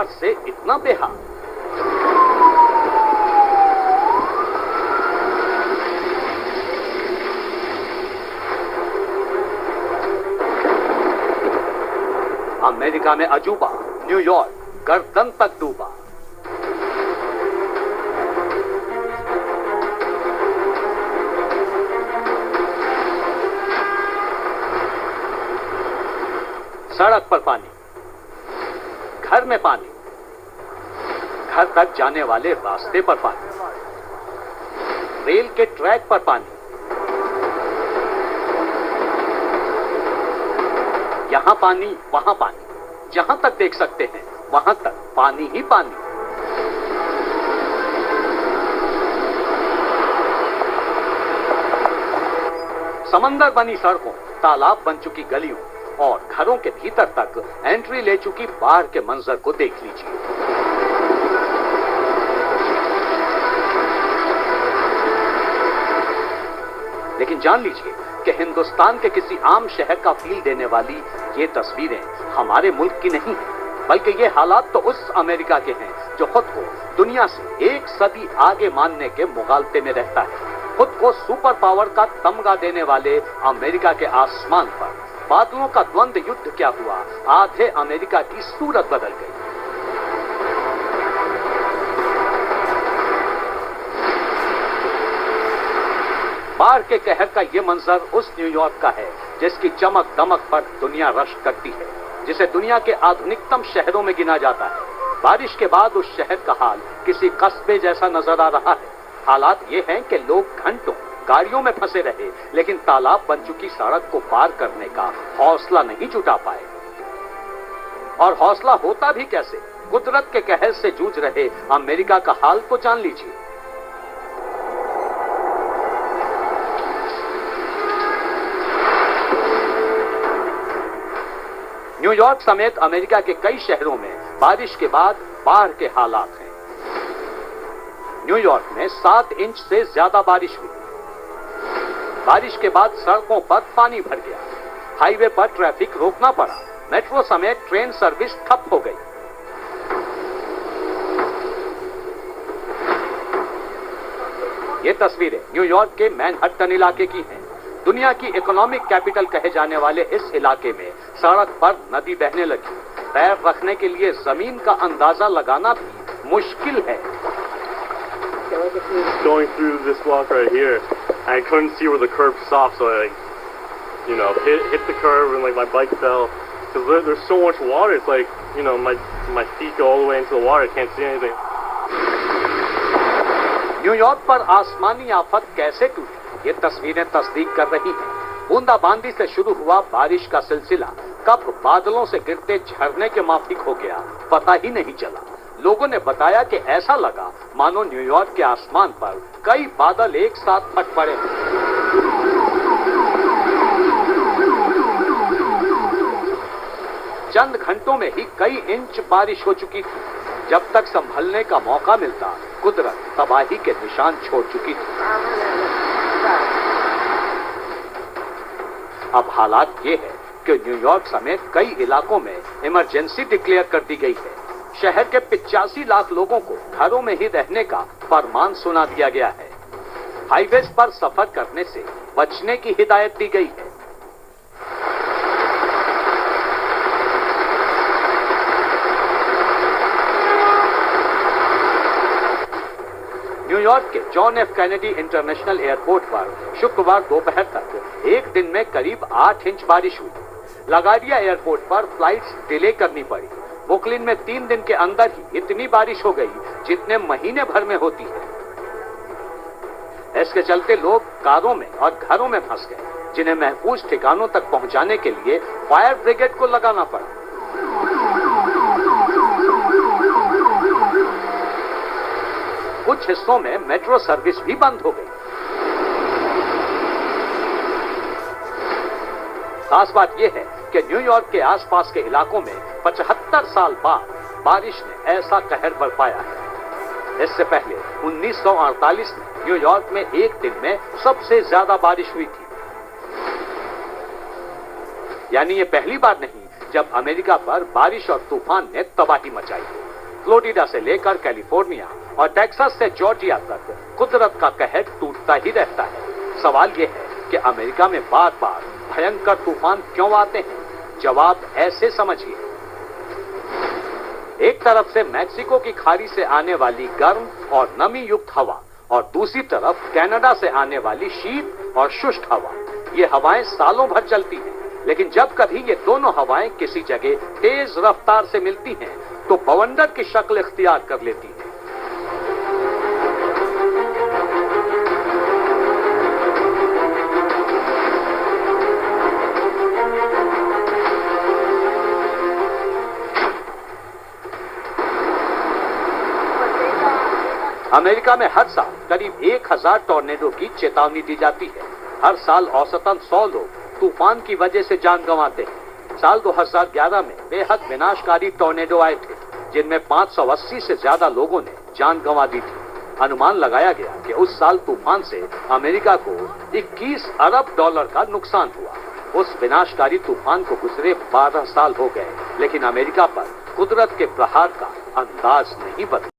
बाढ़ से इतना बेहाल। अमेरिका में अजूबा, न्यूयॉर्क गर्दन तक डूबा। सड़क पर पानी, घर में पानी, घर तक जाने वाले रास्ते पर पानी, रेल के ट्रैक पर पानी, यहां पानी वहां पानी, जहां तक देख सकते हैं वहां तक पानी ही पानी। समंदर बनी सड़कों, तालाब बन चुकी गलियों और घरों के भीतर तक एंट्री ले चुकी बाढ़ के मंजर को देख लीजिए। लेकिन जान लीजिए कि हिंदुस्तान के किसी आम शहर का फील देने वाली ये तस्वीरें हमारे मुल्क की नहीं है, बल्कि ये हालात तो उस अमेरिका के हैं जो खुद को दुनिया से एक सदी आगे मानने के मुगालते में रहता है। खुद को सुपर पावर का तमगा देने वाले अमेरिका के आसमान पर बादलों का द्वंद्व युद्ध क्या हुआ, आधे अमेरिका की सूरत बदल गई। बाढ़ के कहर का ये मंजर उस न्यूयॉर्क का है जिसकी चमक दमक पर दुनिया रश्क करती है, जिसे दुनिया के आधुनिकतम शहरों में गिना जाता है। बारिश के बाद उस शहर का हाल किसी कस्बे जैसा नजर आ रहा है। हालात ये हैं कि लोग घंटों गाड़ियों में फंसे रहे, लेकिन तालाब बन चुकी सड़क को पार करने का हौसला नहीं जुटा पाए। और हौसला होता भी कैसे? कुदरत के कहर से जूझ रहे अमेरिका का हाल तो जान लीजिए। न्यूयॉर्क समेत अमेरिका के कई शहरों में बारिश के बाद बाढ़ के हालात हैं। न्यूयॉर्क में 7 इंच से ज्यादा बारिश हुई। बारिश के बाद सड़कों पर पानी भर गया, हाईवे पर ट्रैफिक रोकना पड़ा, मेट्रो समेत ट्रेन सर्विस ठप हो गई। ये तस्वीरें न्यूयॉर्क के मैनहट्टन इलाके की हैं। दुनिया की इकोनॉमिक कैपिटल कहे जाने वाले इस इलाके में सड़क पर नदी बहने लगी। पैर रखने के लिए जमीन का अंदाजा लगाना भी मुश्किल है। Going through this walk right here, I couldn't see where the curb stopped, so I, hit the curb and my bike fell because there's so much water. It's like, my feet go all the way into the water. I can't see anything. New York पर आसमानी आफत कैसे टूटी, ये तस्वीरें तस्दीक कर रही हैं। बूंदाबांदी से शुरू हुआ बारिश का सिलसिला कब बादलों से गिरते झरने के माफिक हो गया, पता ही नहीं चला। लोगों ने बताया कि ऐसा लगा मानो न्यूयॉर्क के आसमान पर कई बादल एक साथ फट पड़े। चंद घंटों में ही कई इंच बारिश हो चुकी थी। जब तक संभलने का मौका मिलता, कुदरत तबाही के निशान छोड़ चुकी थी। अब हालात ये है कि न्यूयॉर्क समेत कई इलाकों में इमरजेंसी डिक्लेयर कर दी गई है। शहर के 85 लाख लोगों को घरों में ही रहने का फरमान सुना दिया गया है। हाईवेज पर सफर करने से बचने की हिदायत दी गई है। न्यूयॉर्क के John F Kennedy international airport पर शुक्रवार दोपहर तक एक दिन में करीब 8 इंच बारिश हुई। लगाडिया एयरपोर्ट पर फ्लाइट्स डिले करनी पड़ी। ब्रुकलिन में 3 दिन के अंदर ही इतनी बारिश हो गई जितने महीने भर में होती है। इसके चलते लोग कारों में और घरों में फंस गए, जिन्हें महफूज ठिकानों तक पहुंचाने के लिए फायर ब्रिगेड को लगाना पड़ा। कुछ हिस्सों में मेट्रो सर्विस भी बंद हो गई। खास बात यह है कि न्यूयॉर्क के आसपास के इलाकों में 75 साल बाद बारिश ने ऐसा कहर बरपाया है। इससे पहले 1948 में न्यूयॉर्क में एक दिन में सबसे ज्यादा बारिश हुई थी। यानी ये पहली बार नहीं जब अमेरिका पर बारिश और तूफान ने तबाही मचाई। फ्लोरिडा से लेकर कैलिफोर्निया और टेक्सास से जॉर्जिया तक कुदरत का कहर टूटता ही रहता है। सवाल यह है कि अमेरिका में बार बार भयंकर तूफान क्यों आते हैं? जवाब ऐसे समझिए। एक तरफ से मैक्सिको की खाड़ी से आने वाली गर्म और नमी युक्त हवा और दूसरी तरफ कनाडा से आने वाली शीत और शुष्क हवा। ये हवाएं सालों भर चलती हैं, लेकिन जब कभी ये दोनों हवाएं किसी जगह तेज रफ्तार से मिलती हैं तो बवंडर की शक्ल इख्तियार कर लेती हैं। अमेरिका में हर साल करीब 1000 टॉर्नेडो की चेतावनी दी जाती है। हर साल औसतन 100 लोग तूफान की वजह से जान गंवाते हैं। साल 2011 में बेहद विनाशकारी टॉर्नेडो आए थे, जिनमें 580 से ज्यादा लोगों ने जान गंवा दी थी। अनुमान लगाया गया कि उस साल तूफान से अमेरिका को 21 अरब डॉलर का नुकसान हुआ। उस विनाशकारी तूफान को गुजरे 12 साल हो गए, लेकिन अमेरिका पर कुदरत के प्रहार का अंदाज नहीं बदला।